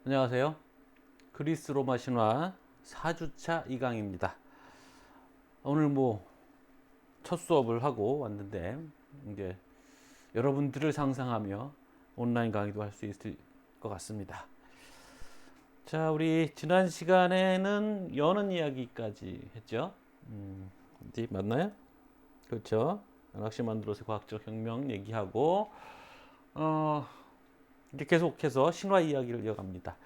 안녕하세요. 그리스 로마 신화 4주차 2강입니다. 오늘 첫 수업을 하고 왔는데 이제 여러분들을 상상하며 온라인 강의도 할 수 있을 것 같습니다. 자, 우리 지난 시간에는 여는 이야기까지 했죠. 어디 맞나요? 그렇죠. 아낙시만드로스의 과학적 혁명 얘기하고 이제 계속해서 신화 이야기를 이어갑니다.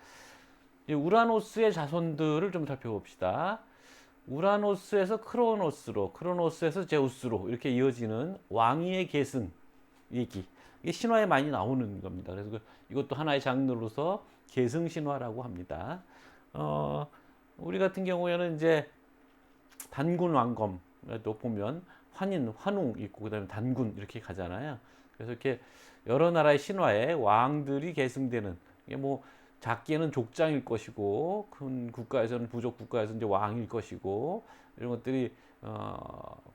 우라노스의 자손들을 좀 살펴봅시다. 우라노스에서 크로노스로, 크로노스에서 제우스로 이렇게 이어지는 왕위의 계승 얘기. 이게 신화에 많이 나오는 겁니다. 그래서 이것도 하나의 장르로서 계승 신화라고 합니다. 우리 같은 경우에는 이제 단군 왕검도 보면 환인, 환웅 있고 그다음에 단군 이렇게 가잖아요. 그래서 이렇게 여러 나라의 신화에 왕들이 계승되는 이게 작게는 족장일 것이고 큰 국가에서는 부족 국가에서 이제 왕일 것이고 이런 것들이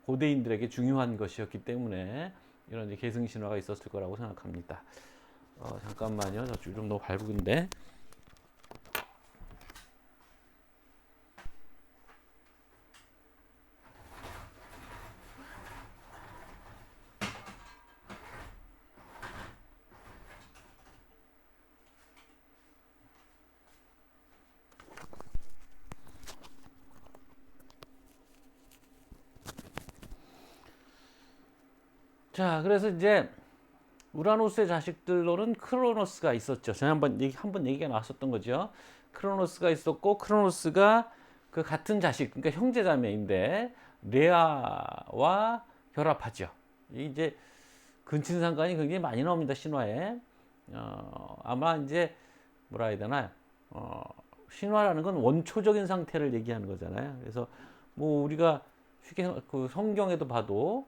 고대인들에게 중요한 것이었기 때문에 이런 이제 계승 신화가 있었을 거라고 생각합니다. 잠깐만요. 저 좀 너무 밟은데. 자, 그래서 이제 우라노스의 자식들로는 크로노스가 있었죠. 전에 한번 얘기가 나왔었던 거죠. 크로노스가 있었고 크로노스가 그 같은 자식, 그러니까 형제자매인데 레아와 결합하죠. 이제 근친상간이 굉장히 많이 나옵니다. 신화에. 아마 이제 뭐라 해야 되나? 신화라는 건 원초적인 상태를 얘기하는 거잖아요. 그래서 우리가 쉽게 그 성경에도 봐도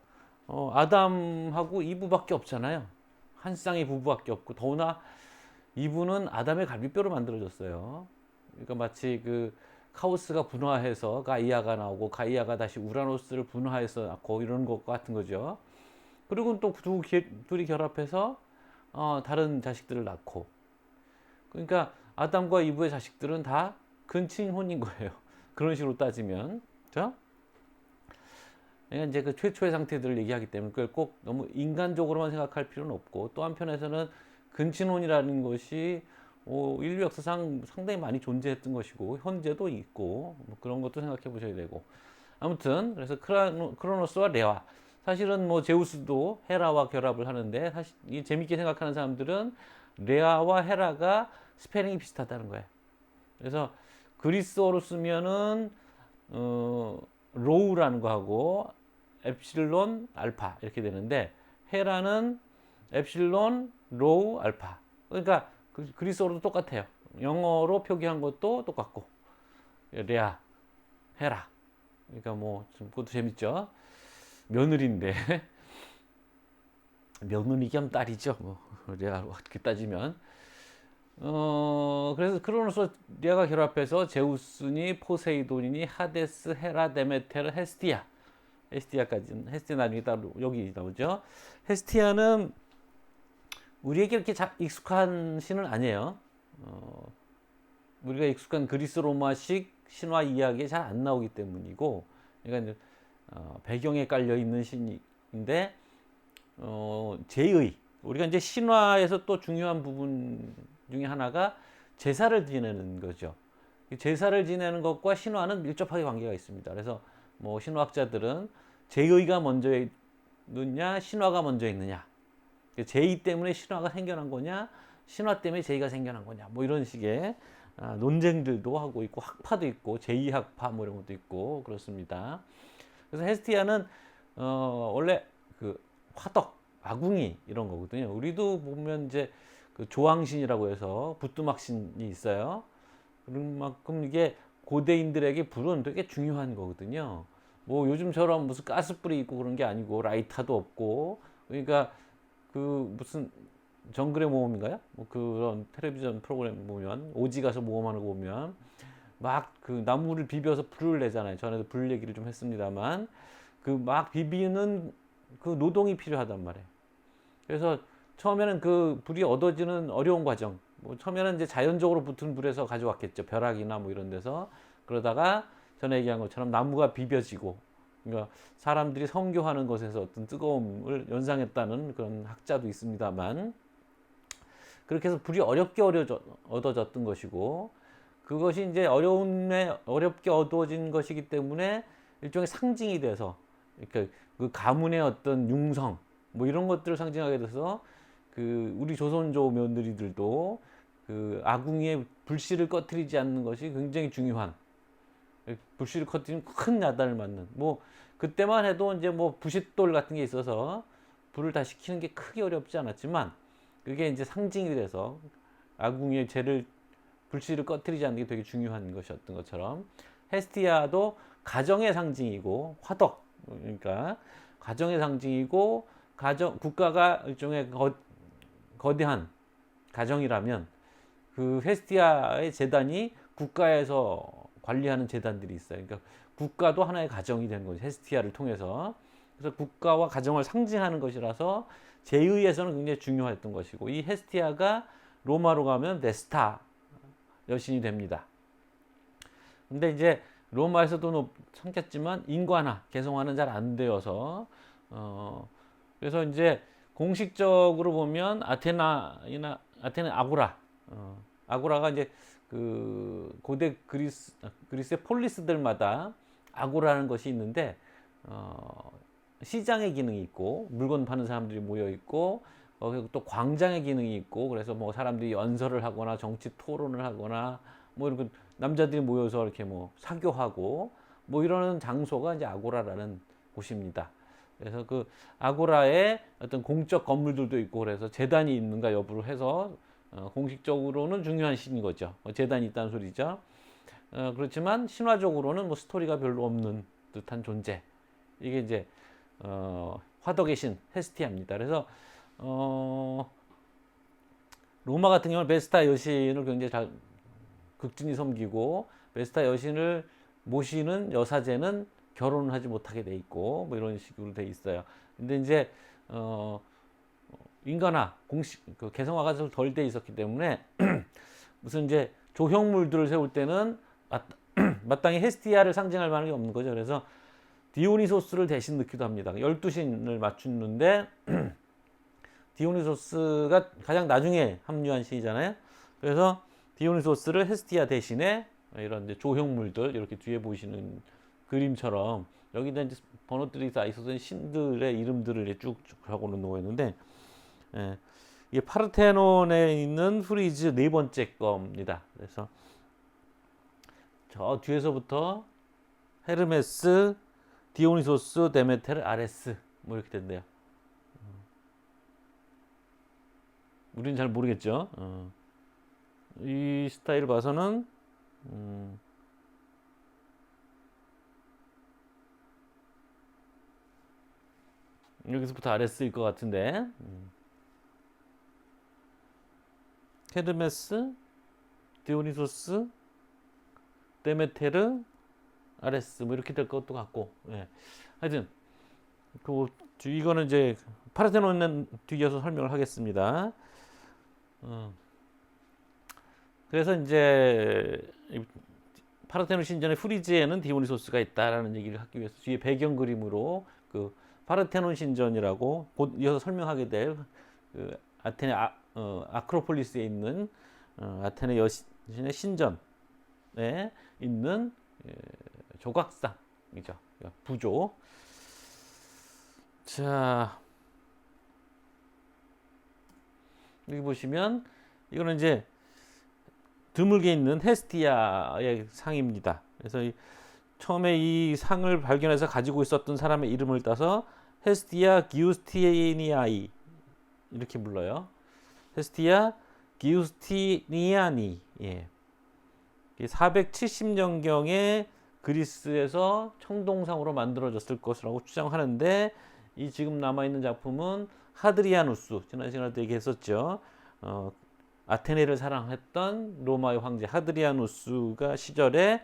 아담하고 이브밖에 없잖아요. 한 쌍의 부부밖에 없고 더구나 이브는 아담의 갈비뼈로 만들어졌어요. 그러니까 마치 그 카오스가 분화해서 가이아가 나오고 가이아가 다시 우라노스를 분화해서 낳고 이런 것 같은 거죠. 그리고 또 둘이 결합해서 다른 자식들을 낳고 그러니까 아담과 이브의 자식들은 다 근친혼인 거예요. 그런 식으로 따지면 그렇죠? 그러니까 이제 그 최초의 상태들을 얘기하기 때문에 그걸 꼭 너무 인간적으로만 생각할 필요는 없고 또 한편에서는 근친혼이라는 것이 인류 역사상 상당히 많이 존재했던 것이고 현재도 있고 그런 것도 생각해 보셔야 되고 아무튼 그래서 크로노스와 레아 사실은 제우스도 헤라와 결합을 하는데 사실 이 재밌게 생각하는 사람들은 레아와 헤라가 스페링이 비슷하다는 거예요. 그래서 그리스어로 쓰면은 로우라는 거하고 엡실론 알파 이렇게 되는데 헤라는 엡실론 로우 알파 그러니까 그리스어로도 똑같아요. 영어로 표기한 것도 똑같고 레아 헤라 그러니까 그것도 재밌죠. 며느리인데 며느리 겸 딸이죠. 레아로 어떻게 따지면 그래서 크로노스 레아가 결합해서 제우스니 포세이돈이니 하데스 헤라 데메테르 헤스티아 헤스티아까지는 헤스티아 나중에 따로 여기 나오죠. 헤스티아는 우리에게 이렇게 익숙한 신은 아니에요. 우리가 익숙한 그리스 로마식 신화 이야기에 잘 안 나오기 때문이고, 그러니까 배경에 깔려 있는 신인데 제의 우리가 이제 신화에서 또 중요한 부분 중에 하나가 제사를 지내는 거죠. 제사를 지내는 것과 신화는 밀접하게 관계가 있습니다. 그래서 신화학자들은 제의가 먼저 있느냐 신화가 먼저 있느냐 제의 때문에 신화가 생겨난 거냐 신화 때문에 제의가 생겨난 거냐 이런 식의 논쟁들도 하고 있고 학파도 있고 제의학파 이런 것도 있고 그렇습니다. 그래서 헤스티아는 원래 그 화덕 아궁이 이런 거거든요. 우리도 보면 이제 그 조왕신이라고 해서 부뚜막신이 있어요. 그만큼 이게 고대인들에게 불은 되게 중요한 거거든요. 요즘처럼 무슨 가스불이 있고 그런 게 아니고 라이터도 없고 그러니까 그 무슨 정글의 모험인가요? 그런 텔레비전 프로그램 보면 오지 가서 모험하는 거 보면 막 그 나무를 비벼서 불을 내잖아요. 전에도 불 얘기를 좀 했습니다만 그 막 비비는 그 노동이 필요하단 말이에요. 그래서 처음에는 그 불이 얻어지는 어려운 과정 뭐 처음에는 이제 자연적으로 붙은 불에서 가져왔겠죠. 벼락이나 뭐 이런 데서. 그러다가 전에 얘기한 것처럼 나무가 비벼지고, 그러니까 사람들이 성교하는 것에서 어떤 뜨거움을 연상했다는 그런 학자도 있습니다만, 그렇게 해서 불이 어렵게 얻어졌던 것이고, 그것이 이제 어렵게 얻어진 것이기 때문에 일종의 상징이 돼서, 그러니까 그 가문의 어떤 융성 뭐 이런 것들을 상징하게 돼서, 그 우리 조선조 며느리들도 그 아궁이에 불씨를 꺼트리지 않는 것이 굉장히 중요한, 불씨를 꺼트리면 큰 야단을 맞는, 뭐 그때만 해도 이제 뭐 부싯돌 같은 게 있어서 불을 다 식히는 게 크게 어렵지 않았지만, 그게 이제 상징이 돼서 아궁이에 불씨를 꺼트리지 않는 게 되게 중요한 것이었던 것처럼, 헤스티아도 가정의 상징이고 화덕, 그러니까 가정의 상징이고, 국가가 일종의 거대한 가정이라면, 그 헤스티아의 재단이 국가에서 관리하는 재단들이 있어요. 그러니까 국가도 하나의 가정이 되는 거죠. 헤스티아를 통해서. 그래서 국가와 가정을 상징하는 것이라서 제의에서는 굉장히 중요했던 것이고, 이 헤스티아가 로마로 가면 베스타 여신이 됩니다. 근데 이제 로마에서도 생겼지만 인관화, 개성화는 잘 안 되어서, 그래서 이제 공식적으로 보면 아테네 아고라, 아고라가 이제 그 고대 그리스의 폴리스들마다 아고라라는 것이 있는데, 시장의 기능이 있고 물건 파는 사람들이 모여 있고, 그리고 또 광장의 기능이 있고, 그래서 뭐 사람들이 연설을 하거나 정치 토론을 하거나 뭐 이렇게 남자들이 모여서 이렇게 뭐 사교하고 뭐 이러는 장소가 이제 아고라라는 곳입니다. 그래서 그 아고라에 어떤 공적 건물들도 있고, 그래서 재단이 있는가 여부를 해서 공식적으로는 중요한 신인 거죠. 재단이 있다는 소리죠. 그렇지만 신화적으로는 뭐 스토리가 별로 없는 듯한 존재. 이게 이제 화덕의 신 헤스티아입니다. 그래서 로마 같은 경우는 베스타 여신을 굉장히 잘 극진히 섬기고, 베스타 여신을 모시는 여사제는 결혼을 하지 못하게 돼 있고, 뭐 이런 식으로 돼 있어요. 근데 이제 인간화, 공식 그 개성화가 좀 덜 돼 있었기 때문에 무슨 이제 조형물들을 세울 때는 마땅히 헤스티아를 상징할 만한 게 없는 거죠. 그래서 디오니소스를 대신 넣기도 합니다. 12신을 맞추는데 디오니소스가 가장 나중에 합류한 신이잖아요. 그래서 디오니소스를 헤스티아 대신에 이런 이제 조형물들, 이렇게 뒤에 보시는 그림처럼 여기다 이제 번호들이 다 있어서 신들의 이름들을 쭉쭉 하고는 놓여 있는데, 이게 파르테논에 있는 프리즈 네 번째 겁니다. 그래서 저 뒤에서부터 헤르메스, 디오니소스, 데메테르, 아레스 뭐 이렇게 된대요. 우리는 잘 모르겠죠. 이 스타일을 봐서는 여기서부터 아레스일 것 같은데, 헤르메스, 디오니소스, 데메테르, 아레스 뭐 이렇게 될 것도 같고, 예. 하여튼 이거는 이제 파르테논은 뒤에서 설명을 하겠습니다. 그래서 이제 파르테논 신전의 프리지에는 디오니소스가 있다라는 얘기를 하기 위해서 뒤에 배경 그림으로 그 파르테논 신전이라고 곧 이어서 설명하게 될 그 아테네 아크로폴리스에 있는 아테네 여신의 신전에 있는 조각상이죠. 부조. 자, 여기 보시면 이거는 이제 드물게 있는 헤스티아의 상입니다. 그래서 처음에 이 상을 발견해서 가지고 있었던 사람의 이름을 따서 헤스티아 기우스티니아이 이렇게 불러요. 헤스티아 기우스티니아니. 예. 470년경에 그리스에서 청동상으로 만들어졌을 것이라고 추정하는데, 이 지금 남아있는 작품은 하드리아누스, 지난 시간에도 얘기했었죠. 아테네를 사랑했던 로마의 황제 하드리아누스가 시절에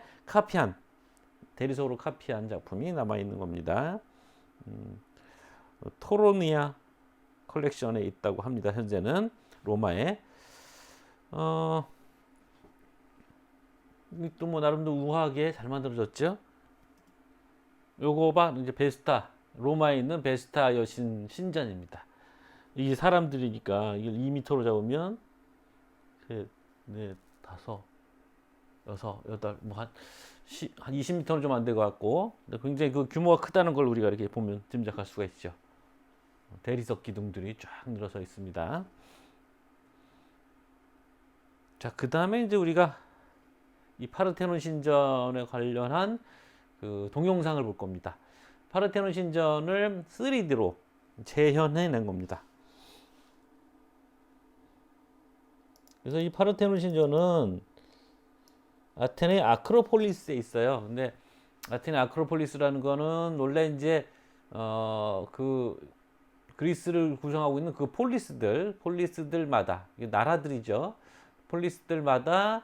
대리석으로 카피한 작품이 남아있는 겁니다. 토로니아 컬렉션에 있다고 합니다. 현재는 로마에. 또 뭐 나름대로 우아하게 잘 만들어졌죠. 요거 봐, 이제 베스타, 로마에 있는 베스타 여신 신전입니다. 이게 사람들이니까 이걸 2m로 잡으면 셋, 넷, 다섯, 여섯, 여덟, 한 20m는 좀 안 될 것 같고, 굉장히 그 규모가 크다는 걸 우리가 이렇게 보면 짐작할 수가 있죠. 대리석 기둥들이 쫙 늘어서 있습니다. 자, 그 다음에 이제 우리가 이 파르테논 신전에 관련한 그 동영상을 볼 겁니다. 파르테논 신전을 3D로 재현해낸 겁니다. 그래서 이 파르테논 신전은 아테네 아크로폴리스에 있어요. 근데 아테네 아크로폴리스라는 거는 원래 이제 그 그리스를 구성하고 있는 그 폴리스들마다 나라들이죠. 폴리스들마다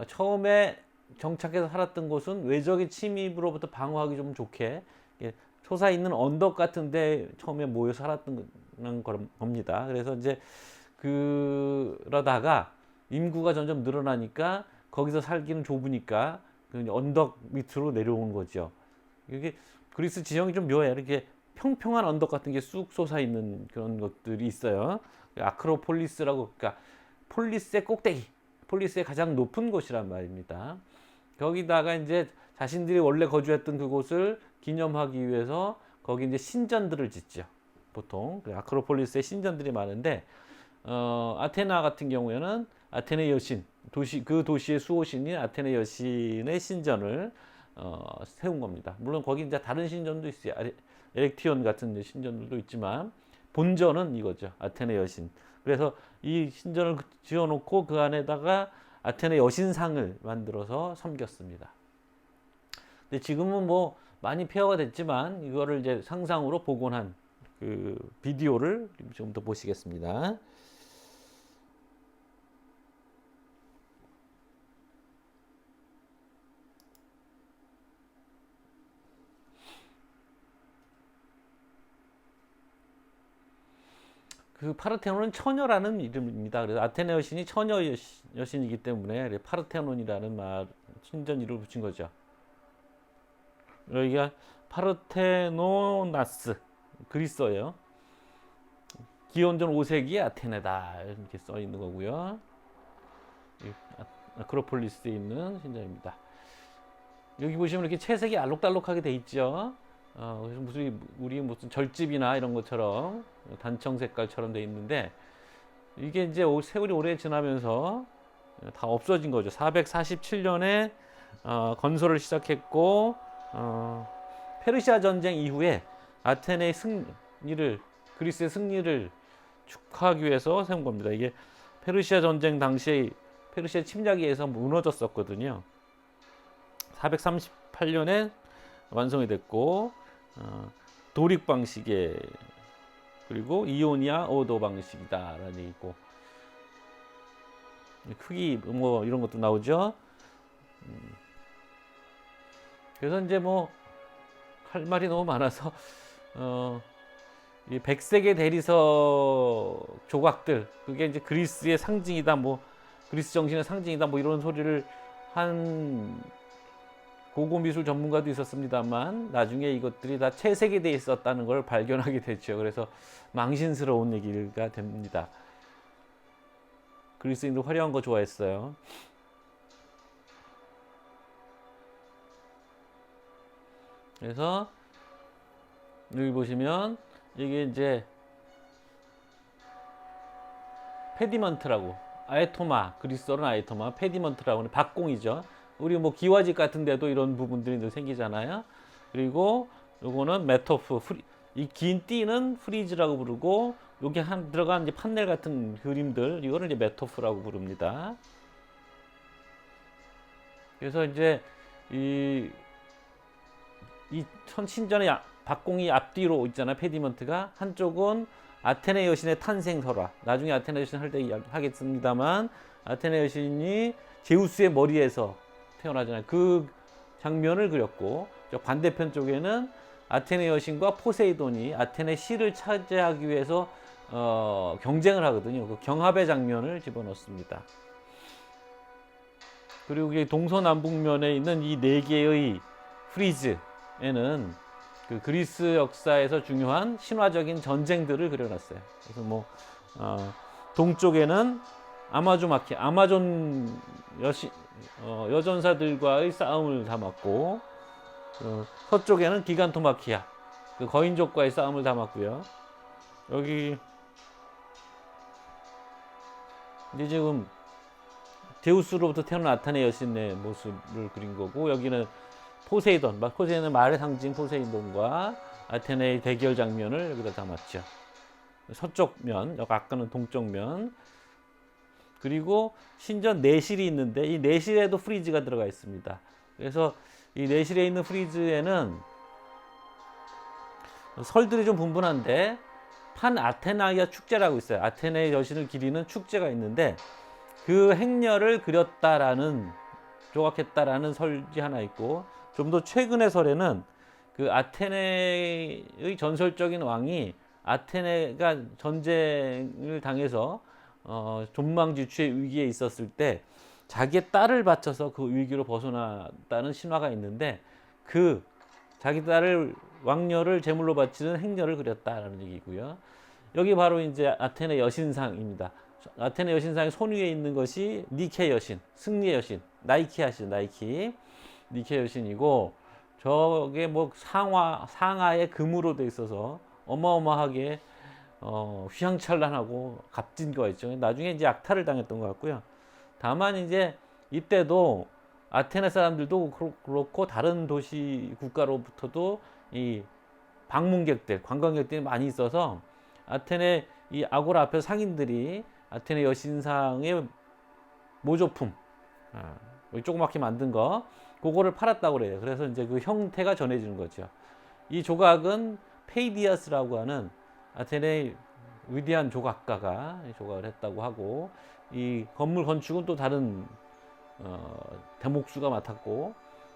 처음에 정착해서 살았던 곳은 외적의 침입으로부터 방어하기 좀 좋게 솟아 있는 언덕 같은데 처음에 모여 살았던 겁니다. 그래서 이제 그러다가 인구가 점점 늘어나니까 거기서 살기는 좁으니까 언덕 밑으로 내려오는 거죠. 이게 그리스 지형이 좀 묘해요. 이렇게 평평한 언덕 같은 게 쑥 솟아 있는 그런 것들이 있어요. 아크로폴리스라고, 그러니까 폴리스의 꼭대기, 폴리스의 가장 높은 곳이란 말입니다. 거기다가 이제 자신들이 원래 거주했던 그곳을 기념하기 위해서 거기 이제 신전들을 짓죠. 보통 아크로폴리스에 신전들이 많은데 아테나 같은 경우에는 아테네 여신 그 도시의 수호신인 아테네 여신의 신전을 세운 겁니다. 물론 거기 이제 다른 신전도 있어요. 에렉티온 같은 신전들도 있지만 본전은 이거죠. 아테네 여신. 그래서 이 신전을 지어놓고 그 안에다가 아테네 여신상을 만들어서 섬겼습니다. 근데 지금은 뭐 많이 폐허가 됐지만 이거를 이제 상상으로 복원한 그 비디오를 지금부터 보시겠습니다. 그 파르테논은 처녀라는 이름입니다. 그래서 아테네 여신이 처녀 여신이기 때문에 파르테논이라는 말 신전 이름을 붙인 거죠. 여기가 파르테노나스 그리스어예요. 기원전 5세기 아테네다 이렇게 써 있는 거고요. 아크로폴리스에 있는 신전입니다. 여기 보시면 이렇게 채색이 알록달록하게 돼 있죠. 그래서 무슨 절집이나 이런 것처럼 단청 색깔처럼 돼 있는데 이게 이제 세월이 오래 지나면서 다 없어진 거죠. 447년에 건설을 시작했고 페르시아 전쟁 이후에 아테네의 그리스의 승리를 축하하기 위해서 세운 겁니다. 이게 페르시아 전쟁 당시에 페르시아 침략에 의해서 무너졌었거든요. 438년에 완성이 됐고 도릭 방식의 그리고 이오니아 오도 방식이다라는 얘기고 크기 뭐 이런 것도 나오죠. 그래서 이제 뭐 할 말이 너무 많아서 이 백색의 대리석 조각들 그게 이제 그리스의 상징이다, 뭐 그리스 정신의 상징이다, 뭐 이런 소리를 한 고고미술 전문가도 있었습니다만 나중에 이것들이 다 채색이 돼 있었다는 걸 발견하게 됐죠. 그래서 망신스러운 얘기가 됩니다. 그리스인들 화려한 거 좋아했어요. 그래서 여기 보시면 이게 이제 페디먼트라고, 아에토마, 그리스어는 아에토마, 페디먼트라고 하는 박공이죠. 우리 뭐 기와집 같은 데도 이런 부분들이 늘 생기잖아요. 그리고 요거는 메토프, 이 긴 띠는 프리즈라고 부르고 여기 들어간 이제 판넬 같은 그림들 이거를 이제 메토프라고 부릅니다. 그래서 이제 이 신전의 박공이 앞뒤로 있잖아. 페디먼트가 한쪽은 아테네 여신의 탄생 설화. 나중에 아테네 여신 할 때 하겠습니다만 아테네 여신이 제우스의 머리에서 태어나잖아요. 그 장면을 그렸고 반대편 쪽에는 아테네 여신과 포세이돈이 아테네 시를 차지하기 위해서 경쟁을 하거든요. 그 경합의 장면을 집어넣습니다. 그리고 이 동서남북면에 있는 이 네 개의 프리즈에는 그 그리스 역사에서 중요한 신화적인 전쟁들을 그려놨어요. 그래서 뭐 동쪽에는 아마존 여전사들과의 싸움을 담았고, 서쪽에는 기간토마키아, 그 거인족과의 싸움을 담았고요. 여기 이제 지금 제우스로부터 태어난 아테네 여신의 모습을 그린 거고, 여기는 포세이돈은 말의 상징 포세이돈과 아테네의 대결 장면을 여기다 담았죠. 서쪽 면, 아까는 동쪽 면. 그리고 신전 내실이 있는데 이 내실에도 프리즈가 들어가 있습니다. 그래서 이 내실에 있는 프리즈에는 설들이 좀 분분한데 판 아테나이아 축제라고 있어요. 아테네 여신을 기리는 축제가 있는데 그 행렬을 그렸다라는, 조각했다라는 설이 하나 있고, 좀 더 최근의 설에는 그 아테네의 전설적인 왕이 아테네가 전쟁을 당해서 존망지추의 위기에 있었을 때 자기의 딸을 바쳐서 그 위기로 벗어났다는 신화가 있는데, 그 자기 딸을 왕녀를 제물로 바치는 행렬을 그렸다라는 얘기고요. 여기 바로 이제 아테네 여신상입니다. 아테네 여신상의 손 위에 있는 것이 니케 여신, 승리의 여신, 나이키 하시죠, 나이키. 니케 여신이고, 저게 뭐 상하에 금으로 돼 있어서 어마어마하게 휘황찬란하고 값진 거 있죠. 나중에 이제 약탈을 당했던 것 같고요. 다만 이제 이때도 아테네 사람들도 그렇고 다른 도시 국가로부터도 이 방문객들, 관광객들이 많이 있어서 아테네 이 아고라 앞에 상인들이 아테네 여신상의 모조품, 조그맣게 만든 거, 그거를 팔았다고 그래요. 그래서 이제 그 형태가 전해지는 거죠. 이 조각은 페이디아스라고 하는 아테네의 위대한 조각가가 조각을 했다고 하고, 이 건물 건축은 또 다른 대목수가 맡았고,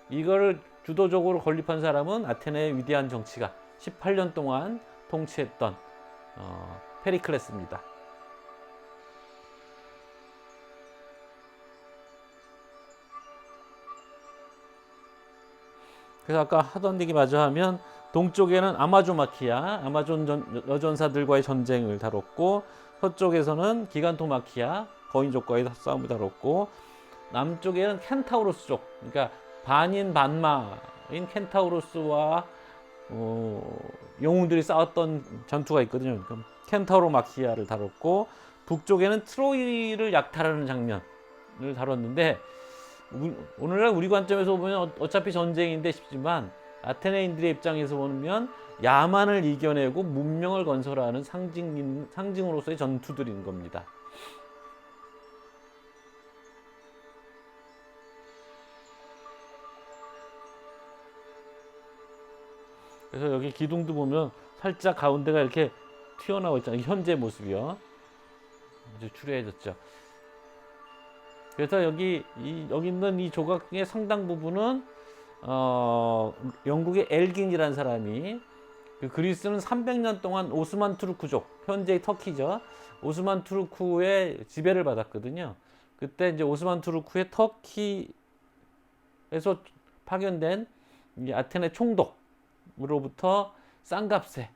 이거를 주도적으로 건립한 사람은 아테네의 위대한 정치가 18년 동안 통치했던 페리클레스입니다. 그래서 아까 하던 얘기 마저 하면, 동쪽에는 아마존 여전사들과의 전쟁을 다뤘고, 서쪽에서는 기간토마키아, 거인족과의 싸움을 다뤘고, 남쪽에는 켄타우로스족, 그러니까 반인 반마인 켄타우로스와 영웅들이 싸웠던 전투가 있거든요. 그러니까 켄타우로마키아를 다뤘고, 북쪽에는 트로이를 약탈하는 장면을 다뤘는데, 오늘날 우리 관점에서 보면 어차피 전쟁인데 싶지만, 아테네인들의 입장에서 보면 야만을 이겨내고 문명을 건설하는 상징으로서의 전투들인 겁니다. 그래서 여기 기둥도 보면 살짝 가운데가 이렇게 튀어나와 있잖아요. 현재 모습이요. 이제 추려해졌죠. 그래서 여기 있는 이 조각의 상당 부분은 영국의 엘긴이라는 사람이, 그 그리스는 300년 동안 오스만 투르크족, 현재의 터키죠, 오스만 투르크의 지배를 받았거든요. 그때 이제 오스만 투르크의 터키에서 파견된 이 아테네 총독으로부터 싼 값에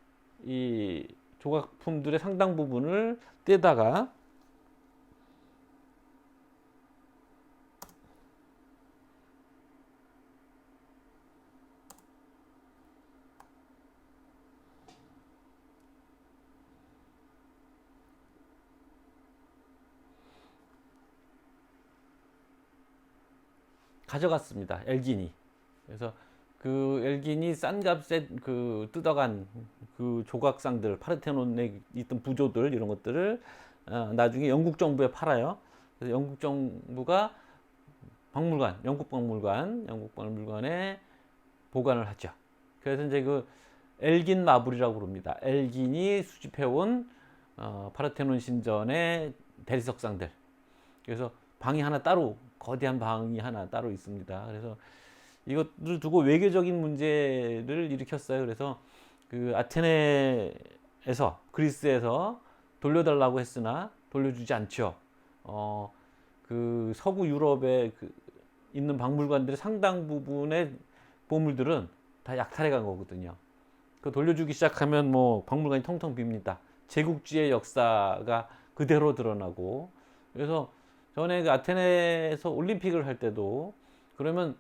이 조각품들의 상당 부분을 떼다가 가져갔습니다. 엘긴이. 그래서 그 엘긴이 싼 값에 그 뜯어간 그 조각상들, 파르테논에 있던 부조들, 이런 것들을 나중에 영국 정부에 팔아요. 그래서 영국 정부가 영국 박물관에 보관을 하죠. 그래서 이제 그 엘긴 마블이라고 부릅니다. 엘긴이 수집해온 파르테논 신전의 대리석상들. 그래서 방이 하나 따로, 거대한 방이 하나 따로 있습니다. 그래서 이것을 두고 외교적인 문제를 일으켰어요. 그래서 그 아테네에서, 그리스에서 돌려달라고 했으나 돌려주지 않죠. 그 서구 유럽에 있는 박물관들의 상당 부분의 보물들은 다 약탈해 간 거거든요. 그 돌려주기 시작하면 뭐 박물관이 텅텅 빕니다. 제국주의의 역사가 그대로 드러나고. 그래서 전에 그 아테네에서 올림픽을 할 때도 그러면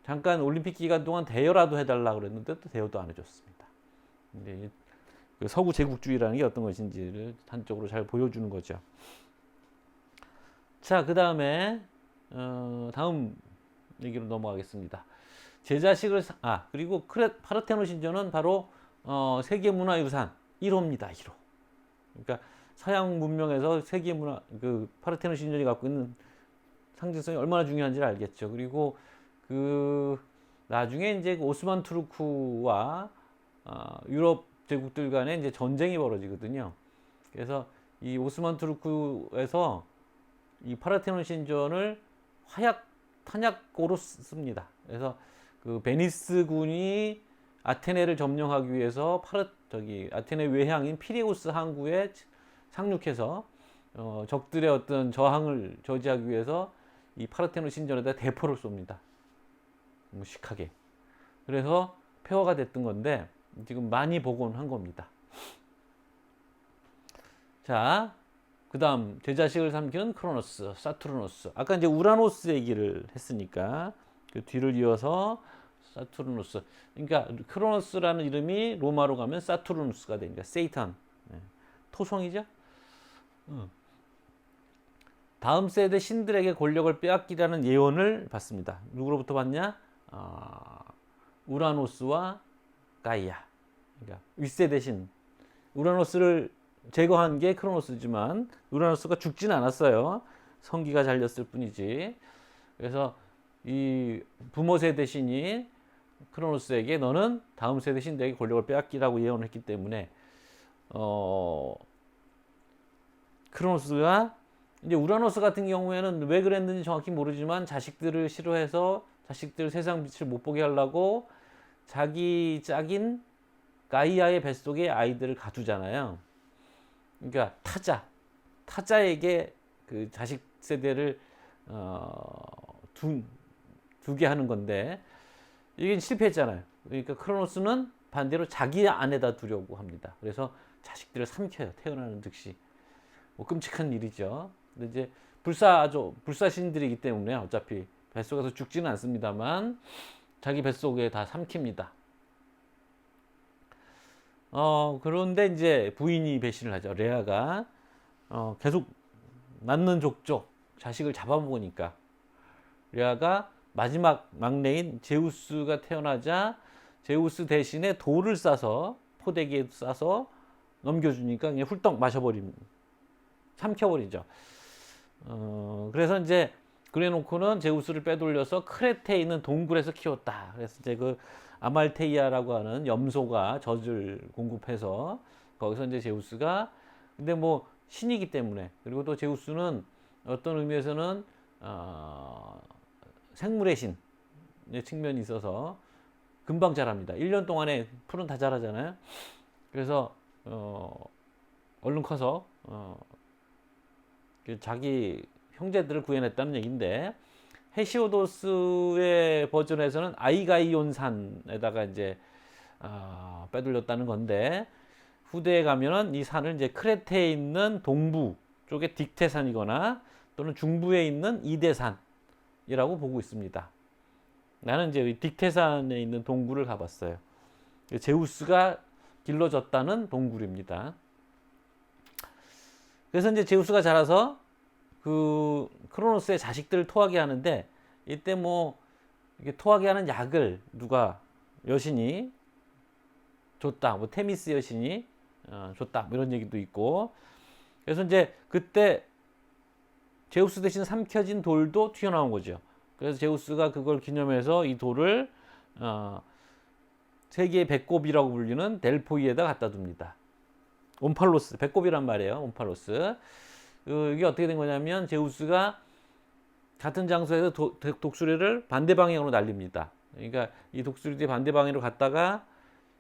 잠깐 올림픽 기간 동안 대여라도 해달라 그랬는데 또 대여도 안 해줬습니다. 근데 그 서구 제국주의라는 게 어떤 것인지를 단적으로 잘 보여주는 거죠. 자, 그 다음에 다음 얘기로 넘어가겠습니다. 제자식을 그리고 파르테논 신전은 바로 세계문화유산 1호입니다. 1호. 그러니까 서양 문명에서 세계문화 그 파르테논 신전이 갖고 있는 상징성이 얼마나 중요한지를 알겠죠. 그리고 그 나중에 이제 오스만 투르크와 유럽 제국들 간에 이제 전쟁이 벌어지거든요. 그래서 이 오스만 투르크에서 이 파르테논 신전을 탄약고로 씁니다. 그래서 그 베니스군이 아테네를 점령하기 위해서 아테네 외향인 피레우스 항구에 상륙해서 적들의 어떤 저항을 저지하기 위해서 이 파르테논 신전에다 대포를 쏩니다. 무식하게. 그래서 폐허가 됐던 건데 지금 많이 복원한 겁니다. 자, 그 다음 제자식을 삼키는 크로노스, 사투르노스. 아까 이제 우라노스 얘기를 했으니까 그 뒤를 이어서 사투르노스. 그러니까 크로노스라는 이름이 로마로 가면 사투르누스가 되니까 세이탄, 토성이죠. 다음 세대 신들에게 권력을 빼앗기라는 예언을 받습니다. 누구로부터 받냐? 우라노스와 가이아. 그러니까 윗세대 신. 우라노스를 제거한 게 크로노스지만 우라노스가 죽진 않았어요. 성기가 잘렸을 뿐이지. 그래서 이 부모 세대 신이 크로노스에게 너는 다음 세대 신들에게 권력을 빼앗기라고 예언을 했기 때문에 크로노스가 이제 우라노스 같은 경우에는 왜 그랬는지 정확히 모르지만 자식들을 싫어해서 자식들 세상 빛을 못 보게 하려고 자기 짝인 가이아의 뱃속에 아이들을 가두잖아요. 그러니까 타자에게 그 자식 세대를 두게 하는 건데 이게 실패했잖아요. 그러니까 크로노스는 반대로 자기 안에다 두려고 합니다. 그래서 자식들을 삼켜요. 태어나는 즉시. 뭐 끔찍한 일이죠. 근데 이제 불사신들이기 때문에 어차피 뱃속에서 죽지는 않습니다만 자기 뱃속에 다 삼킵니다. 그런데 이제 부인이 배신을 하죠. 레아가 계속 낳는 족족 자식을 잡아먹으니까 레아가 마지막 막내인 제우스가 태어나자 제우스 대신에 돌을 싸서 포대기에 싸서 넘겨주니까 그냥 훌떡 삼켜버리죠. 그래서 이제 그래놓고는 제우스를 빼돌려서 크레테에 있는 동굴에서 키웠다. 그래서 이제 그 아말테이아라고 하는 염소가 젖을 공급해서 거기서 이제 제우스가 근데 뭐 신이기 때문에 그리고 또 제우스는 어떤 의미에서는 생물의 신의 측면이 있어서 금방 자랍니다. 1년 동안에 풀은 다 자라잖아요. 그래서 얼른 커서 자기 형제들을 구해냈다는 얘기인데 헤시오도스의 버전에서는 아이가이온산에다가 이제 빼돌렸다는 건데 후대에 가면은 이 산을 이제 크레테에 있는 동부 쪽에 딕테산이거나 또는 중부에 있는 이데산이라고 보고 있습니다. 나는 이제 딕테산에 있는 동굴을 가봤어요. 제우스가 길러졌다는 동굴입니다. 그래서 이제 제우스가 자라서 그 크로노스의 자식들을 토하게 하는데 이때 뭐 이게 토하게 하는 약을 누가 여신이 줬다. 뭐 테미스 여신이 줬다. 뭐 이런 얘기도 있고. 그래서 이제 그때 제우스 대신 삼켜진 돌도 튀어나온 거죠. 그래서 제우스가 그걸 기념해서 이 돌을 세계의 배꼽이라고 불리는 델포이에다 갖다 둡니다. 온팔로스, 배꼽이란 말이에요. 온팔로스. 이게 어떻게 된 거냐면 제우스가 같은 장소에서 독수리를 반대 방향으로 날립니다. 그러니까 이 독수리들이 반대 방향으로 갔다가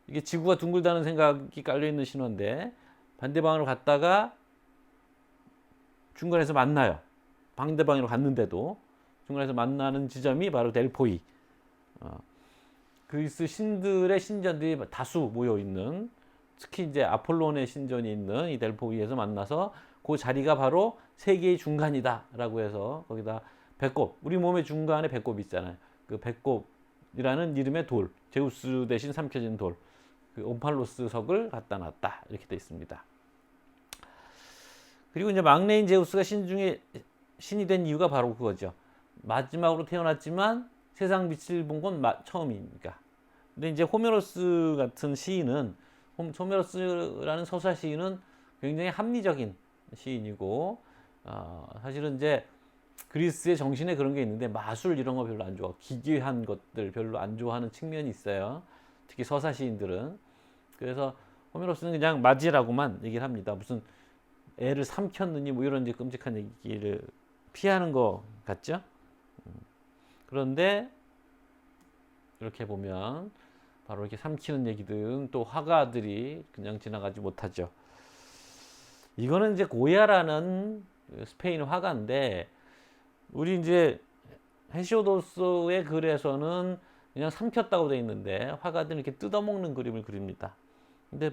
이게 지구가 둥글다는 생각이 깔려 있는 신호인데 반대 방향으로 갔다가 중간에서 만나요. 방대방으로 갔는데도 중간에서 만나는 지점이 바로 델포이. 그리스 신들의 신전들이 다수 모여 있는, 특히 이제 아폴론의 신전이 있는 이 델포이에서 만나서 그 자리가 바로 세계의 중간이다라고 해서 거기다 배꼽, 우리 몸의 중간에 배꼽이 있잖아요. 그 배꼽이라는 이름의 돌, 제우스 대신 삼켜진 돌, 그 옴팔로스 석을 갖다 놨다 이렇게 되어 있습니다. 그리고 이제 막내인 제우스가 신 중에 신이 된 이유가 바로 그거죠. 마지막으로 태어났지만 세상 빛을 본 건 처음이니까. 근데 이제 호메로스 같은 시인은, 호메로스라는 서사 시인은 굉장히 합리적인 시인이고, 사실은 이제 그리스의 정신에 그런 게 있는데 마술 이런 거 별로 안 좋아, 기괴한 것들 별로 안 좋아하는 측면이 있어요. 특히 서사 시인들은. 그래서 호메로스는 그냥 맞이라고만 얘기를 합니다. 무슨 애를 삼켰느니 뭐 이런 이제 끔찍한 얘기를 피하는 것 같죠? 그런데 이렇게 보면 바로 이렇게 삼키는 얘기들은 또 화가들이 그냥 지나가지 못하죠. 이거는 이제 고야라는 스페인 화가인데, 우리 이제 헤시오도스의 글에서는 그냥 삼켰다고 되어 있는데 화가들은 이렇게 뜯어먹는 그림을 그립니다. 근데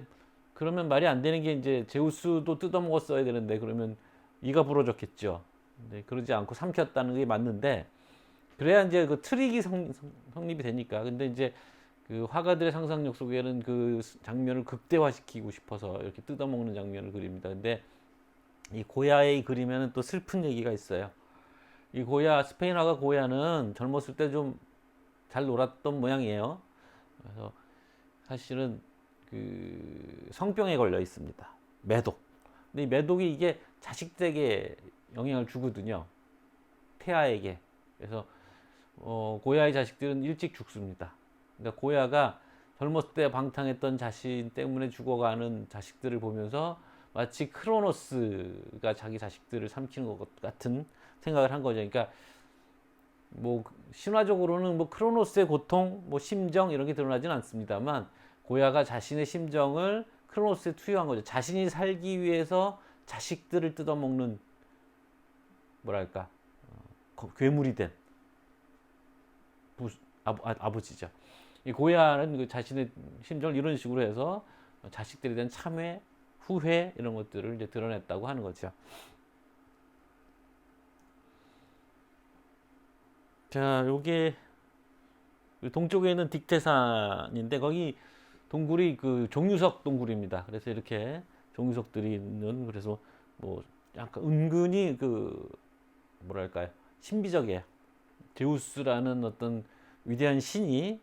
그러면 말이 안 되는 게, 이제 제우스도 뜯어먹었어야 되는데 그러면 이가 부러졌겠죠. 근데 그러지 않고 삼켰다는 게 맞는데, 그래야 이제 그 트릭이 성립이 되니까. 근데 이제 그 화가들의 상상력 속에는 그 장면을 극대화시키고 싶어서 이렇게 뜯어먹는 장면을 그립니다. 근데 이 고야의 그림에는 또 슬픈 얘기가 있어요. 이 고야, 스페인 화가 고야는 젊었을 때 좀 잘 놀았던 모양이에요. 그래서 사실은 그 성병에 걸려 있습니다. 매독. 근데 이 매독이 이게 자식들에게 영향을 주거든요. 태아에게. 그래서 고야의 자식들은 일찍 죽습니다. 그러니까 고야가 젊었을 때 방탕했던 자신 때문에 죽어가는 자식들을 보면서 마치 크로노스가 자기 자식들을 삼키는 것 같은 생각을 한 거죠. 그러니까 뭐 신화적으로는 뭐 크로노스의 고통, 뭐 심정 이런 게 드러나진 않습니다만, 고야가 자신의 심정을 크로노스에 투여한 거죠. 자신이 살기 위해서 자식들을 뜯어먹는, 뭐랄까, 괴물이 된 아버지죠. 이 고야는 그 자신의 심정을 이런 식으로 해서 자식들에 대한 참회, 후회 이런 것들을 이제 드러냈다고 하는 거죠. 자, 요게 동쪽에 있는 딕테산인데 거기 동굴이 그 종유석 동굴입니다. 그래서 이렇게 종유석들이 있는, 그래서 뭐 약간 은근히 그 뭐랄까요, 신비적이에요. 제우스라는 어떤 위대한 신이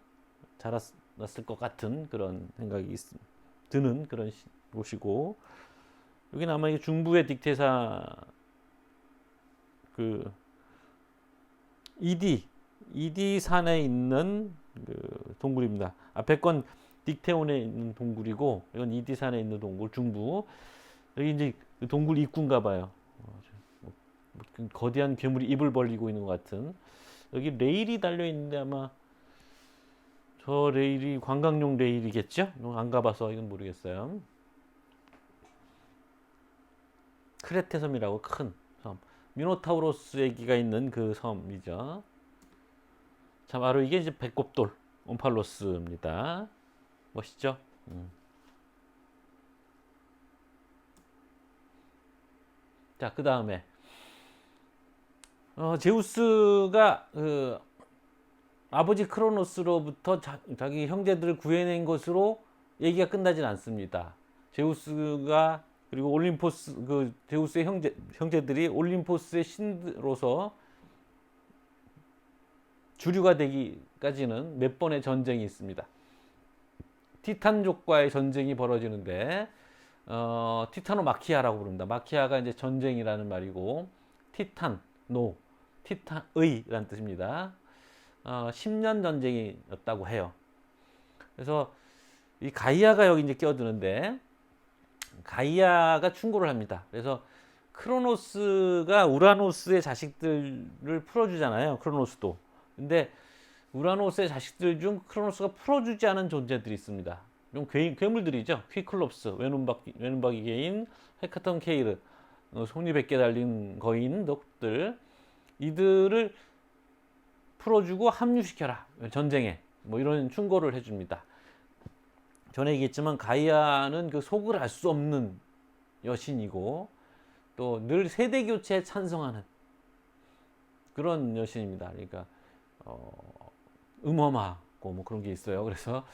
자랐을 것 같은 그런 생각이 드는 그런 곳이고, 여기는 아마 중부의 딕테사 그 이디 산에 있는 그 동굴입니다. 앞에 건 딕테온에 있는 동굴이고, 이건 이디 산에 있는 동굴, 중부. 여기 이제 동굴 입구인가 봐요. 거대한 괴물이 입을 벌리고 있는 것 같은. 여기 레일이 달려 있는데 아마 저 레일이 관광용 레일이겠죠? 안 가봐서 이건 모르겠어요. 크레테 섬이라고 큰 섬, 미노타우로스 얘기가 있는 그 섬이죠. 자, 바로 이게 이제 배꼽돌 옴팔로스입니다. 멋있죠? 자, 그 다음에 제우스가 그 아버지 크로노스로부터 자기 형제들을 구해낸 것으로 얘기가 끝나진 않습니다. 제우스가, 그리고 올림포스, 그 제우스의 형제들이 올림포스의 신으로서 주류가 되기까지는 몇 번의 전쟁이 있습니다. 티탄족과의 전쟁이 벌어지는데, 티타노마키아라고 부릅니다. 마키아가 이제 전쟁이라는 말이고, 티탄의라는 뜻입니다. 10년 전쟁이었다고 해요. 그래서 이 가이아가 여기 이제 끼어드는데, 가이아가 충고를 합니다. 그래서 크로노스가 우라노스의 자식들을 풀어주잖아요. 크로노스도. 근데 우라노스의 자식들 중 크로노스가 풀어주지 않은 존재들이 있습니다. 좀 괴물들이죠. 퀴클롭스, 외눈박이 개인, 헤카톤 케이르, 손이 100개 달린 거인들, 이들을 풀어주고 합류시켜라 전쟁에, 뭐 이런 충고를 해줍니다. 전에 얘기했지만 가이아는 그 속을 알 수 없는 여신이고 또 늘 세대 교체에 찬성하는 그런 여신입니다. 그러니까 음험하고 뭐 그런 게 있어요. 그래서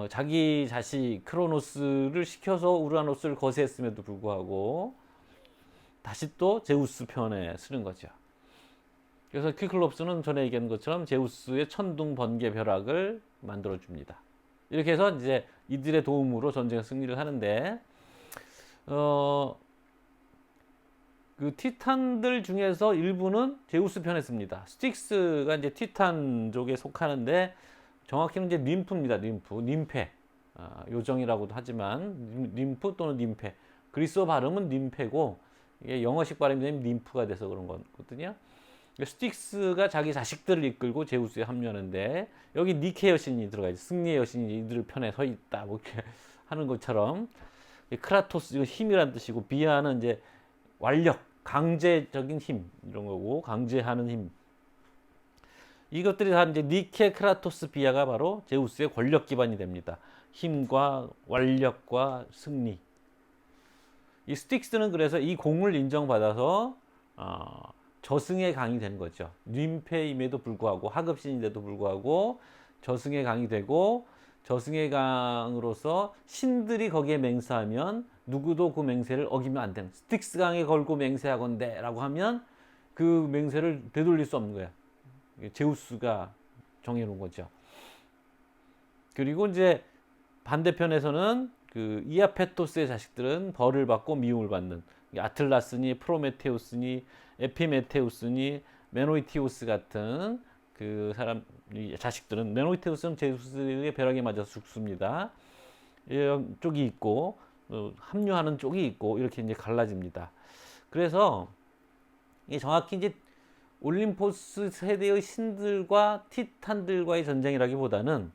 자기 자식 크로노스를 시켜서 우라노스를 거세했음에도 불구하고 다시 또 제우스 편에 쓰는 거죠. 그래서 키클롭스는 전에 얘기한 것처럼 제우스의 천둥 번개 벼락을 만들어 줍니다. 이렇게 해서 이제 이들의 도움으로 전쟁 승리를 하는데, 그 티탄들 중에서 일부는 제우스 편에 씁니다. 스틱스가 이제 티탄족에 속하는데 정확히는 이제 ним프입니다. 님페. 요정이라고도 하지만 ним프 또는 님페. 그리스어 발음은 님페고 이게 영어식 발음이 되면 님프가 돼서 그런 거거든요. 스틱스가 자기 자식들을 이끌고 제우스에 합류하는데 여기 니케 여신이 들어가 있죠. 승리의 여신이 이들 편에 서 있다. 뭐 이렇게 하는 것처럼 크라토스 이거 힘이란 뜻이고 비아는 이제 완력, 강제적인 힘 이런 거고 강제하는 힘. 이것들이 다 이제 니케, 크라토스, 비아가 바로 제우스의 권력 기반이 됩니다. 힘과 완력과 승리. 이 스틱스는 그래서 이 공을 인정받아서 저승의 강이 되는 거죠. 림페임에도 불구하고 하급신인데도 불구하고 저승의 강이 되고 저승의 강으로서 신들이 거기에 맹세하면 누구도 그 맹세를 어기면 안 되는 스틱스 강에 걸고 맹세하건대 라고 하면 그 맹세를 되돌릴 수 없는 거야. 제우스가 정해놓은 거죠. 그리고 이제 반대편에서는 그 이아페토스의 자식들은 벌을 받고 미움을 받는 아틀라스니 프로메테우스니 에피메테우스니 메노이티우스 같은 그 사람 자식들은 메노이테우스는 제우스의 벼락에 맞아서 죽습니다. 이런 쪽이 있고 합류하는 쪽이 있고 이렇게 이제 갈라집니다. 그래서 이게 정확히 이제 올림포스 세대의 신들과 티탄들과의 전쟁이라기보다는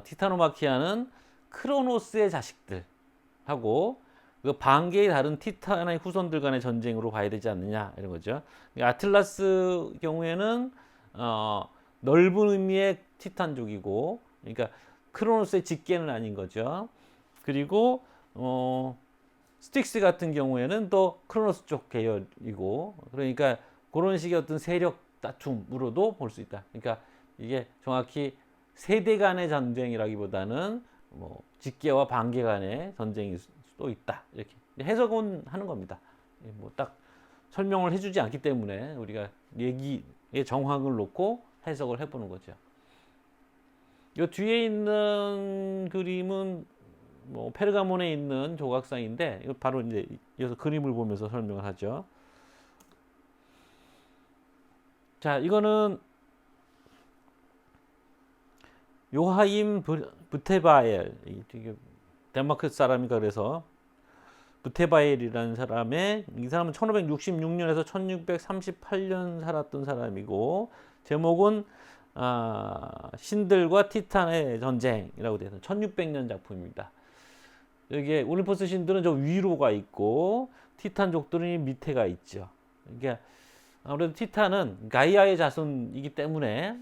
티타노마키아는 크로노스의 자식들하고 그 반개의 다른 티탄의 후손들 간의 전쟁으로 봐야 되지 않느냐 이런 거죠. 아틀라스 경우에는 넓은 의미의 티탄족이고, 그러니까 크로노스의 직계는 아닌 거죠. 그리고 스틱스 같은 경우에는 또 크로노스 쪽 계열이고, 그러니까 그런 식의 어떤 세력 다툼으로도 볼 수 있다. 그러니까 이게 정확히 세대 간의 전쟁이라기보다는 뭐 직계와 반계 간의 전쟁일 수도 있다. 이렇게 해석은 하는 겁니다. 뭐 딱 설명을 해주지 않기 때문에 우리가 얘기의 정황을 놓고 해석을 해보는 거죠. 이 뒤에 있는 그림은 뭐 페르가몬에 있는 조각상인데 이거 바로 이제 여기서 그림을 보면서 설명을 하죠. 자, 이거는 요하임 부테바엘, 덴마크 사람이니까 그래서 부테바엘이라는 사람의, 이 사람은 1566년에서 1638년 살았던 사람이고 제목은 신들과 티탄의 전쟁이라고 되어 있는 1600년 작품입니다. 여기에 올림포스 신들은 저 위로가 있고 티탄족들은 밑에가 있죠. 이게 아무래도 티탄은 가이아의 자손이기 때문에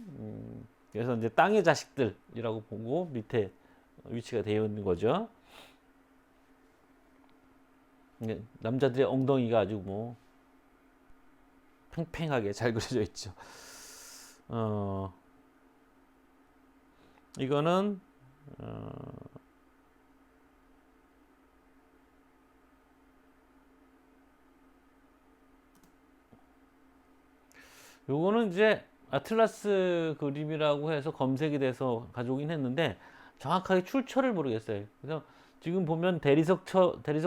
그래서 이제 땅의 자식들이라고 보고 밑에 위치가 되어 있는 거죠. 남자들의 엉덩이가 아주 뭐 팽팽하게 잘 그려져 있죠. 이거는 요거는 이제 아틀라스 그림이라고 해서 검색이 돼서 가져오긴 했는데 정확하게 출처를 모르겠어요. 그래서 지금 보면 대리석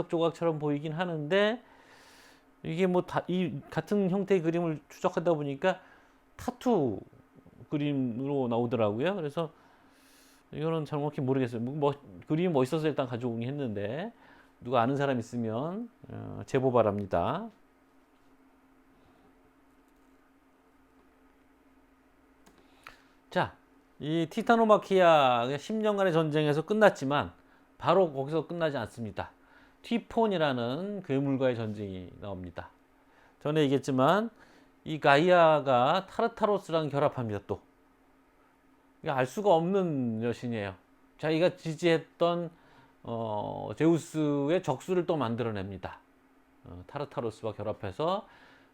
조각처럼 보이긴 하는데 이게 뭐 이 같은 형태의 그림을 추적하다 보니까 타투 그림으로 나오더라고요. 그래서 이거는 정확히 모르겠어요. 뭐 그림이 멋있어서 일단 가져오긴 했는데 누가 아는 사람 있으면 제보 바랍니다. 자, 이 티타노마키아 10년간의 전쟁에서 끝났지만 바로 거기서 끝나지 않습니다. 티폰이라는 괴물과의 전쟁이 나옵니다. 전에 얘기했지만 이 가이아가 타르타로스랑 결합합니다. 또 알 수가 없는 여신이에요. 자기가 지지했던 제우스의 적수를 또 만들어냅니다. 타르타로스와 결합해서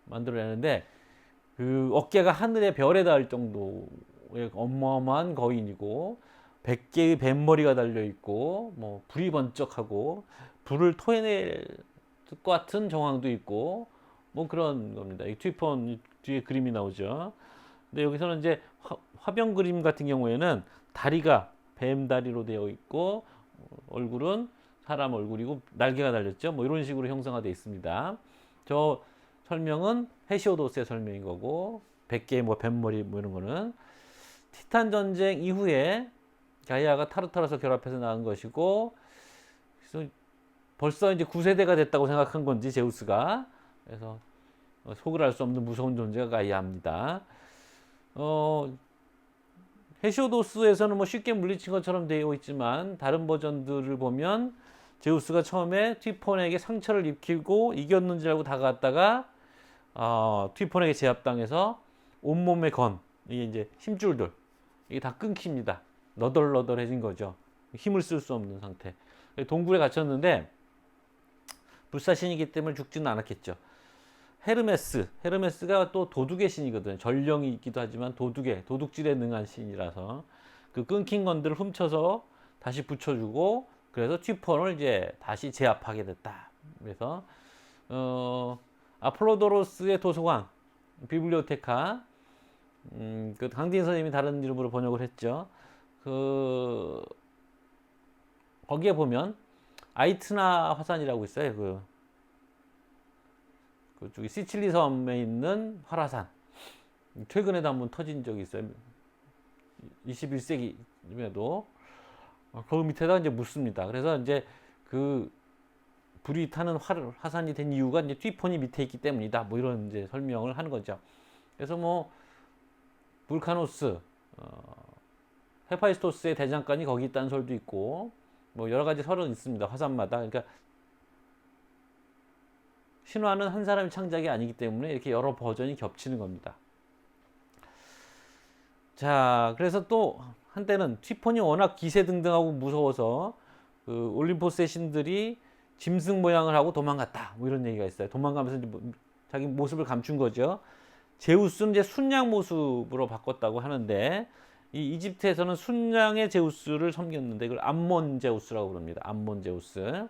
만들어내는데 그 어깨가 하늘의 별에 닿을 정도의 어마어마한 거인이고 100개의 뱀머리가 달려있고 뭐 불이 번쩍하고 불을 토해낼 것 같은 정황도 있고 뭐 그런 겁니다. 이 트위폰 뒤에 그림이 나오죠. 근데 여기서는 이제 화병 그림 같은 경우에는 다리가 뱀 다리로 되어 있고 얼굴은 사람 얼굴이고 날개가 달렸죠. 뭐 이런 식으로 형상화되어 있습니다. 저 설명은 헤시오도스의 설명인 거고 100개의 뭐 뱀머리 뭐 이런 거는 티탄 전쟁 이후에 가이아가 타르타로스 결합해서 나온 것이고 그래서 벌써 이제 9세대가 됐다고 생각한 건지 제우스가 그래서 속을 알 수 없는 무서운 존재가 가이아입니다. 헤시오도스에서는 뭐 쉽게 물리친 것처럼 되어 있지만 다른 버전들을 보면 제우스가 처음에 티폰에게 상처를 입히고 이겼는 줄 알고 다가갔다가 티폰에게 제압당해서 온몸의 건 이게 이제 힘줄들 이게 다 끊깁니다. 너덜너덜해진 거죠. 힘을 쓸 수 없는 상태. 동굴에 갇혔는데 불사신이기 때문에 죽지는 않았겠죠. 헤르메스가 또 도둑의 신이거든요. 전령이 있기도 하지만 도둑질에 능한 신이라서 그 끊긴 건들을 훔쳐서 다시 붙여주고 그래서 튀폰을 이제 다시 제압하게 됐다. 그래서 아폴로도로스의 도서관 비블리오테카 그 강진 선생님이 다른 이름으로 번역을 했죠. 그 거기에 보면 아이트나 화산이라고 있어요. 그쪽이 시칠리 섬에 있는 활화산. 최근에도 한번 터진 적이 있어요. 21세기임에도 그 밑에다 이제 묻습니다. 그래서 이제 그 불이 타는 화산이 된 이유가 이제 튀폰이 밑에 있기 때문이다. 뭐 이런 이제 설명을 하는 거죠. 그래서 뭐 불카노스, 헤파이스토스의 대장간이 거기 있다는 설도 있고 뭐 여러 가지 설은 있습니다. 화산마다. 그러니까 신화는 한 사람의 창작이 아니기 때문에 이렇게 여러 버전이 겹치는 겁니다. 자, 그래서 또 한때는 튀폰이 워낙 기세등등하고 무서워서 그 올림포스의 신들이 짐승 모양을 하고 도망갔다. 뭐 이런 얘기가 있어요. 도망가면서 이제 자기 모습을 감춘 거죠. 제우스는 이제 순양 모습으로 바꿨다고 하는데 이 이집트에서는 순양의 제우스를 섬겼는데 이걸 암몬 제우스라고 부릅니다. 암몬 제우스.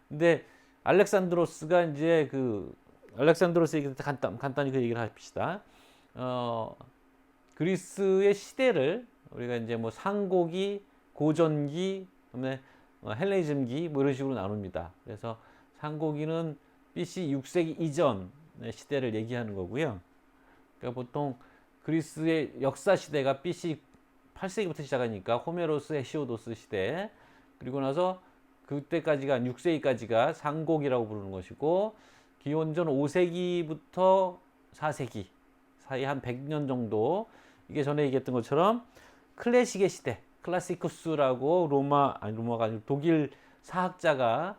근데 알렉산드로스가 이제 알렉산드로스 얘기 간단히 그 얘기를 합시다. 그리스의 시대를 우리가 이제 뭐 상고기, 고전기, 그다음에 헬레니즘기 뭐 이런 식으로 나눕니다. 그래서 상고기는 BC 6세기 이전의 시대를 얘기하는 거고요. 그러니까 보통 그리스의 역사 시대가 BC 8세기부터 시작하니까 호메로스, 헤시오도스 시대 그리고 나서 그때까지가 6세기까지가 상곡이라고 부르는 것이고 기원전 5세기부터 4세기 사이 한 100년 정도 이게 전에 얘기했던 것처럼 클래식의 시대 클라시쿠스라고 로마가 아니고 독일 사학자가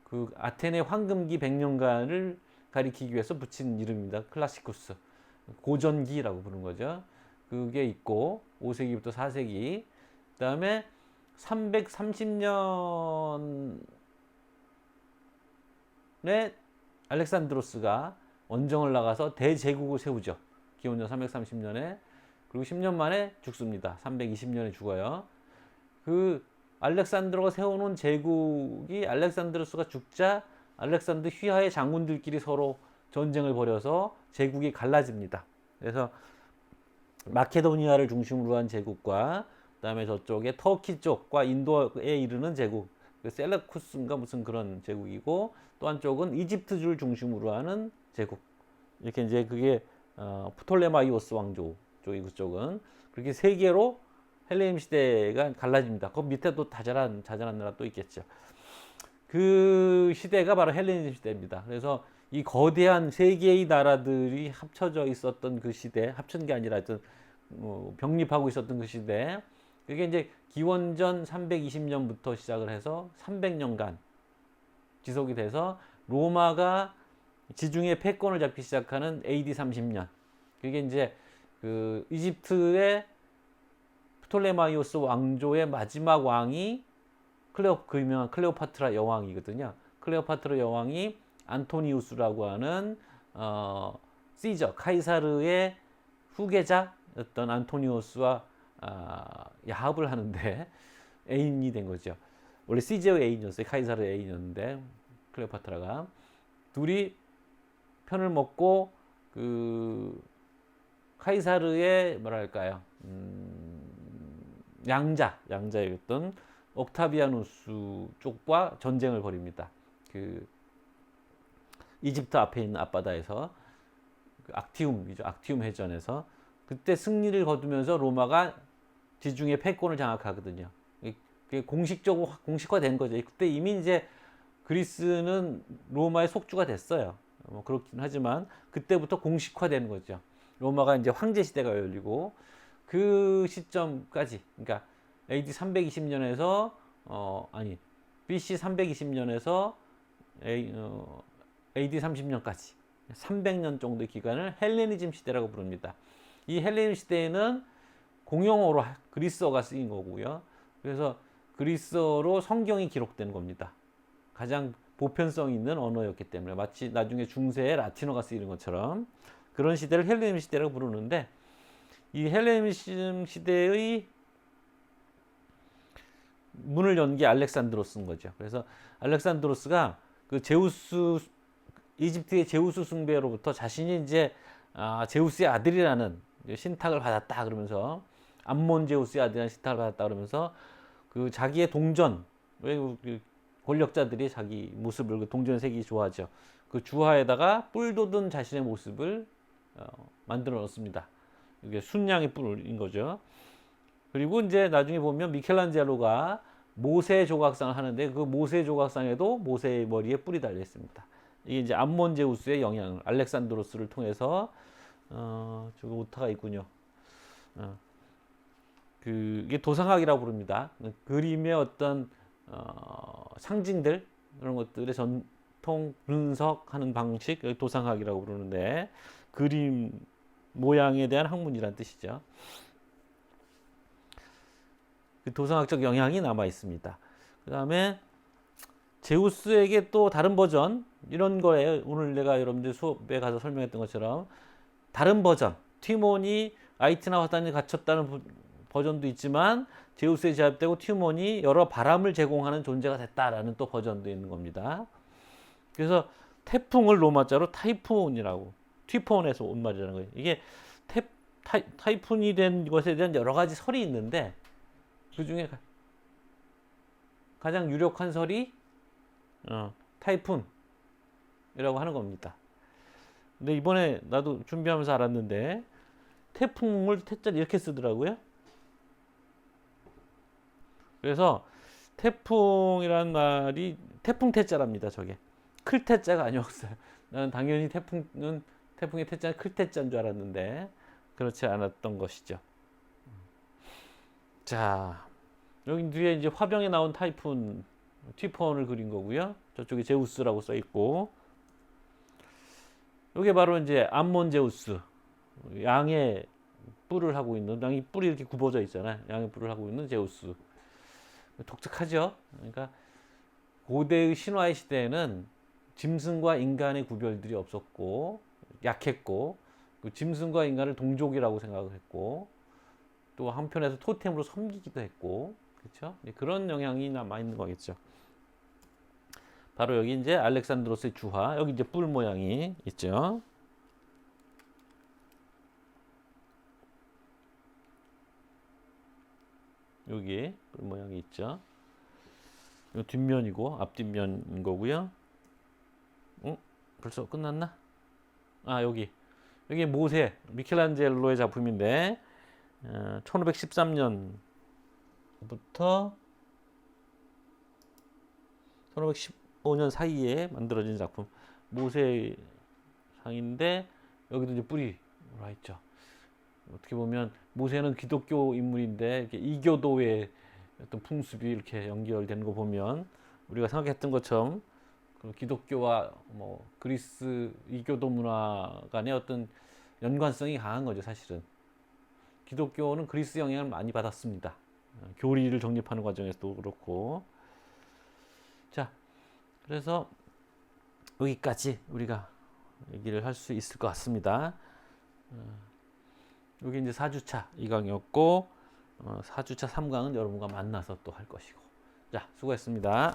그 아테네 황금기 100년간을 가리키기 위해서 붙인 이름입니다. 클라시쿠스 고전기라고 부르는 거죠. 그게 있고 5세기부터 4세기 그 다음에 330년에 알렉산드로스가 원정을 나가서 대제국을 세우죠. 기원전 330년에. 그리고 10년 만에 죽습니다. 320년에 죽어요. 그 알렉산드로가 세워놓은 제국이 알렉산드로스가 죽자 알렉산드 휘하의 장군들끼리 서로 전쟁을 벌여서 제국이 갈라집니다. 그래서 마케도니아를 중심으로 한 제국과 그다음에 저쪽에 터키 쪽과 인도에 이르는 제국, 셀레쿠스인가 무슨 그런 제국이고 또 한쪽은 이집트주를 중심으로 하는 제국. 이렇게 이제 그게 프톨레마이오스 왕조 쪽이 그쪽은 그렇게 세 개로 헬레님 시대가 갈라집니다. 그 밑에 또 자잘한 나라 또 있겠죠. 그 시대가 바로 헬레니즘 시대입니다. 그래서 이 거대한 세 개의 나라들이 합쳐져 있었던 그 시대, 합친 게 아니라 하여튼 병립하고 있었던 그 시대. 그게 이제 기원전 320년부터 시작을 해서 300년간 지속이 돼서 로마가 지중해 패권을 잡기 시작하는 AD 30년. 그게 이제 그 이집트의 프톨레마이오스 왕조의 마지막 왕이 그 유명한 클레오파트라 여왕이거든요. 클레오파트라 여왕이 안토니우스라고 하는 시저 카이사르의 후계자였던 안토니우스와 야합을 하는데 애인이 된 거죠. 원래 시저의 애인이었어요. 카이사르의 애인이었는데 클레오파트라가 둘이 편을 먹고 그 카이사르의 뭐랄까요 양자였던 옥타비아누스 쪽과 전쟁을 벌입니다. 그 이집트 앞에 있는 앞바다에서 그 악티움 해전에서 그때 승리를 거두면서 로마가 지중해 패권을 장악하거든요. 그게 공식적으로 공식화된 거죠. 그때 이미 이제 그리스는 로마의 속주가 됐어요. 뭐 그렇긴 하지만 그때부터 공식화된 거죠. 로마가 이제 황제 시대가 열리고 그 시점까지, 그러니까 AD 320년에서 BC 320년에서 AD 30년까지 300년 정도의 기간을 헬레니즘 시대라고 부릅니다. 이 헬레니즘 시대에는 공용어로 그리스어가 쓰인 거고요. 그래서 그리스어로 성경이 기록된 겁니다. 가장 보편성 있는 언어였기 때문에 마치 나중에 중세에 라틴어가 쓰이는 것처럼 그런 시대를 헬레니즘 시대라고 부르는데, 이 헬레니즘 시대의 문을 연 게 알렉산드로스인 거죠. 그래서 알렉산드로스가 그 이집트의 제우스 숭배로부터 자신이 이제 제우스의 아들이라는 신탁을 받았다 그러면서, 암몬 제우스의 아들이라는 신탁을 받았다 그러면서 그 자기의 동전, 왜 권력자들이 자기 모습을 그 동전 세기 좋아하죠. 그 주화에다가 뿔 돋은 자신의 모습을 만들어 놓습니다. 이게 순양의 뿔인 거죠. 그리고 이제 나중에 보면 미켈란젤로가 모세 조각상을 하는데 그 모세 조각상에도 모세의 머리에 뿔이 달려 있습니다. 이게 이제 암몬 제우스의 영향을 알렉산드로스를 통해서 저기 오타가 있군요. 그게 도상학이라고 부릅니다. 그림의 어떤 상징들, 그런 것들의 전통 분석하는 방식, 도상학이라고 부르는데 그림 모양에 대한 학문이란 뜻이죠. 그 도상학적 영향이 남아 있습니다. 그 다음에 제우스에게 또 다른 버전, 이런 거에 오늘 내가 여러분들 수업에 가서 설명했던 것처럼 다른 버전, 티몬이 아이티나 화단에 갇혔다는 버전도 있지만 제우스에 제압되고 티몬이 여러 바람을 제공하는 존재가 됐다라는 또 버전도 있는 겁니다. 그래서 태풍을 로마자로 타이푼이라고, 티폰에서 온 말이라는 거예요. 이게 타이푼이 된 것에 대한 여러 가지 설이 있는데 그 중에 가장 유력한 설이 타이푼이라고 하는 겁니다. 근데 이번에 나도 준비하면서 알았는데 태풍을 태자를 이렇게 쓰더라고요. 그래서 태풍이란 말이 태풍 태자랍니다. 저게 클 태자가 아니었어요. 나는 당연히 태풍의 태자는 클 태자인 줄 알았는데 그렇지 않았던 것이죠. 자, 여기 뒤에 이제 화병에 나온 타이푼, 티폰을 그린 거고요. 저쪽에 제우스라고 써 있고, 이게 바로 이제 암몬 제우스, 양의 뿔을 하고 있는, 양이 뿔이 이렇게 굽어져 있잖아요. 양의 뿔을 하고 있는 제우스. 독특하죠. 그러니까 고대의 신화의 시대에는 짐승과 인간의 구별들이 없었고 약했고, 그 짐승과 인간을 동족이라고 생각을 했고, 또 한편에서 토템으로 섬기기도 했고, 그렇죠? 그런 영향이 남아 있는 거겠죠. 바로 여기 이제 알렉산드로스의 주화, 여기 이제 뿔 모양이 있죠. 여기 뿔 모양이 있죠. 이 뒷면이고 앞뒷면인 거고요. 벌써 끝났나? 여기 모세, 미켈란젤로의 작품인데 1513년부터 1515년 사이에 만들어진 작품, 모세 상인데 여기도 이제 뿔이 와 있죠. 어떻게 보면 모세는 기독교 인물인데 이렇게 이교도의 어떤 풍습이 이렇게 연결되는 거 보면 우리가 생각했던 것처럼 그 기독교와 뭐 그리스 이교도 문화 간의 어떤 연관성이 강한 거죠, 사실은. 기독교는 그리스 영향을 많이 받았습니다. 교리를 정립하는 과정에서도 그렇고. 자, 그래서 여기까지 우리가 얘기를 할 수 있을 것 같습니다. 여기 이제 4주차 2강이었고 4주차 3강은 여러분과 만나서 또 할 것이고. 자, 수고했습니다.